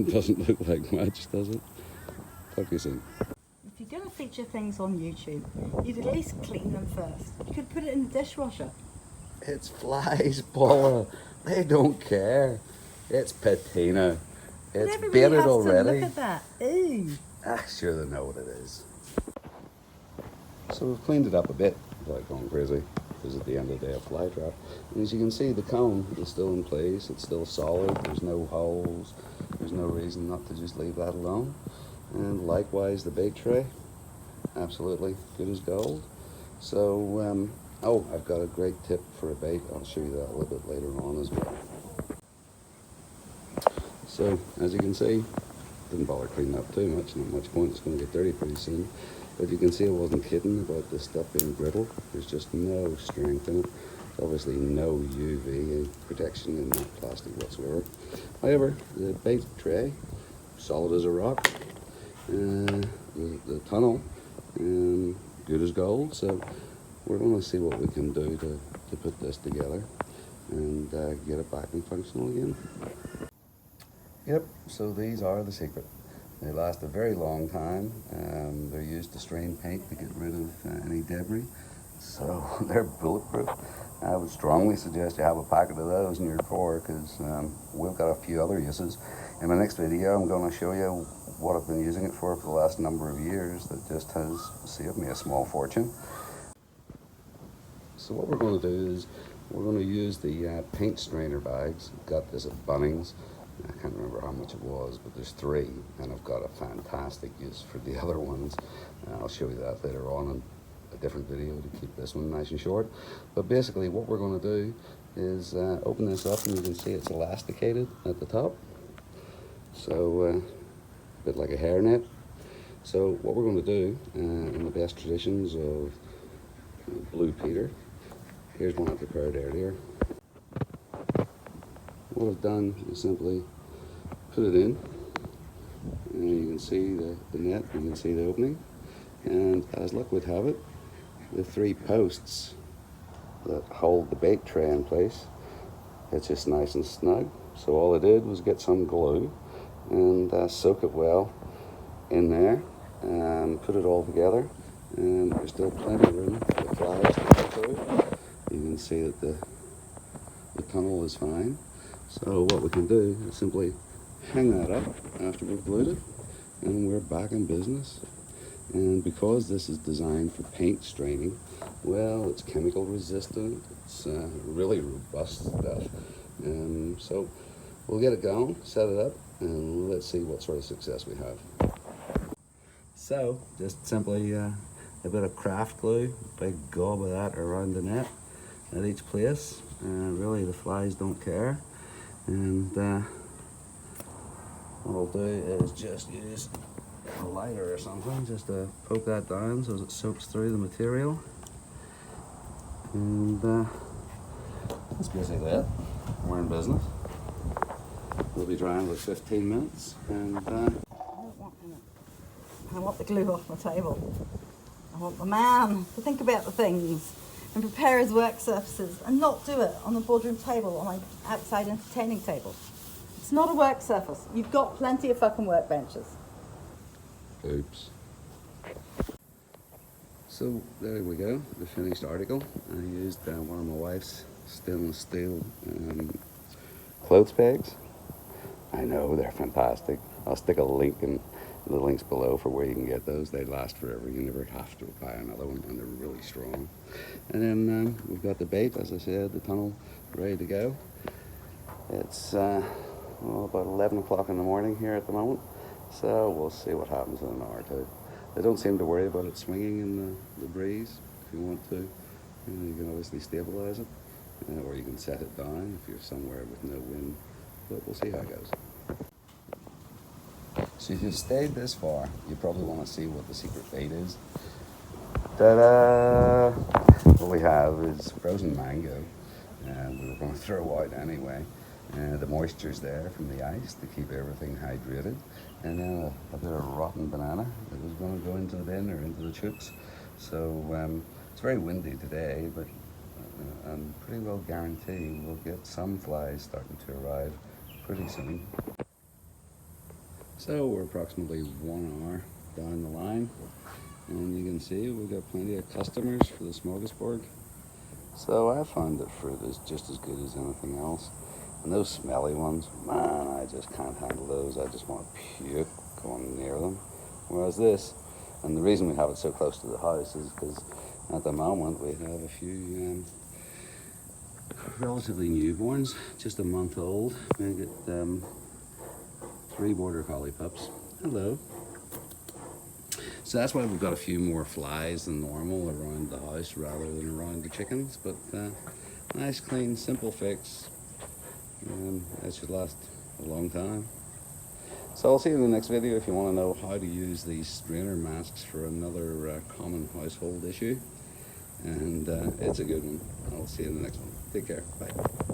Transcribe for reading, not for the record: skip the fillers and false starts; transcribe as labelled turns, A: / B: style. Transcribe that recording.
A: Doesn't look like much, does it? Talk to you soon.
B: If you're going to feature things on YouTube, you'd at least clean them first. You could put it in the dishwasher.
A: It's flies, Paula. They don't care. It's patina.
B: But
A: It's
B: everybody
A: baited
B: has to
A: already.
B: look at that. Ooh.
A: Ah, sure they know what it is. So we've cleaned it up a bit without going crazy, because at the end of the day a fly trap. And as you can see, the cone is still in place. It's still solid. There's no holes. There's no reason not to just leave that alone. And likewise the bait tray, absolutely good as gold. So oh, I've got a great tip for a bait. I'll show you that a little bit later on as well. So as you can see, didn't bother cleaning up too much, not much point, it's going to get dirty pretty soon. But you can see I wasn't kidding about this stuff being brittle. There's just no strength in it. Obviously no UV protection in that plastic whatsoever. However, the bait tray, solid as a rock. The tunnel, good as gold. So we're going to see what we can do to put this together and get it back and functional again. Yep, so these are the secret. They last a very long time. They're used to strain paint to get rid of any debris. So they're bulletproof. I would strongly suggest you have a packet of those in your drawer, because we've got a few other uses. In my next video, I'm going to show you what I've been using it for the last number of years that just has saved me a small fortune. So what we're going to do is we're going to use the paint strainer bags. Got this at Bunnings. I can't remember how much it was, but there's 3, and I've got a fantastic use for the other ones. I'll show you that later on in a different video to keep this one nice and short. But basically what we're going to do is open this up, and you can see it's elasticated at the top. So a bit like a hairnet. So what we're going to do, in the best traditions of Blue Peter, here's one I prepared earlier. What I've done is simply put it in, and you can see the net, you can see the opening, and as luck would have it, the 3 posts that hold the bait tray in place, it's just nice and snug. So all I did was get some glue and soak it well in there and put it all together, and there's still plenty of room for the flies to go through. You can see that the tunnel is fine. So what we can do is simply hang that up after we've glued it, and we're back in business. And because this is designed for paint straining, well, it's chemical resistant, it's really robust stuff. So we'll get it going, set it up, and let's see what sort of success we have. So just simply a bit of craft glue, a big gob of that around the net at each place. Really the flies don't care. And what I'll do is just use a lighter or something just to poke that down so it soaks through the material. And that's basically it. We're in business. We'll be drying about 15 minutes. And
B: I want the glue off my table. I want the man to think about the things and prepare his work surfaces and not do it on the boardroom table or my outside entertaining table. It's not a work surface. You've got plenty of fucking workbenches.
A: oops. So there we go, the finished article. I used one of my wife's stainless steel clothes pegs. I know, they're fantastic. I'll stick a link in the links below for where you can get those. They last forever. You never have to buy another one, and they're really strong. And then we've got the bait, as I said, the tunnel ready to go. It's about 11 o'clock in the morning here at the moment, so we'll see what happens in an hour or two. They don't seem to worry about it swinging in the breeze. If you want to, you can obviously stabilize it, or you can set it down if you're somewhere with no wind, but we'll see how it goes. So if you've stayed this far, you probably want to see what the secret bait is. Ta-da! What we have is frozen mango, and we were going to throw out anyway. The moisture's there from the ice to keep everything hydrated, and then a bit of rotten banana that was going to go into the bin or into the chutes. So it's very windy today, but I'm pretty well guarantee we'll get some flies starting to arrive pretty soon. So we're approximately 1 hour down the line, and you can see we've got plenty of customers for the smorgasbord. So I found that fruit is just as good as anything else. And those smelly ones, man, I just can't handle those. I just want to puke going near them. Whereas this, and the reason we have it so close to the house is because at the moment we have a few relatively newborns, just a month old. We get 3 border collie pups. Hello. So that's why we've got a few more flies than normal around the house rather than around the chickens. But nice, clean, simple fix. That should last a long time. So I'll see you in the next video if you want to know how to use these strainer masks for another common household issue. And it's a good one. I'll see you in the next one. Take care. Bye.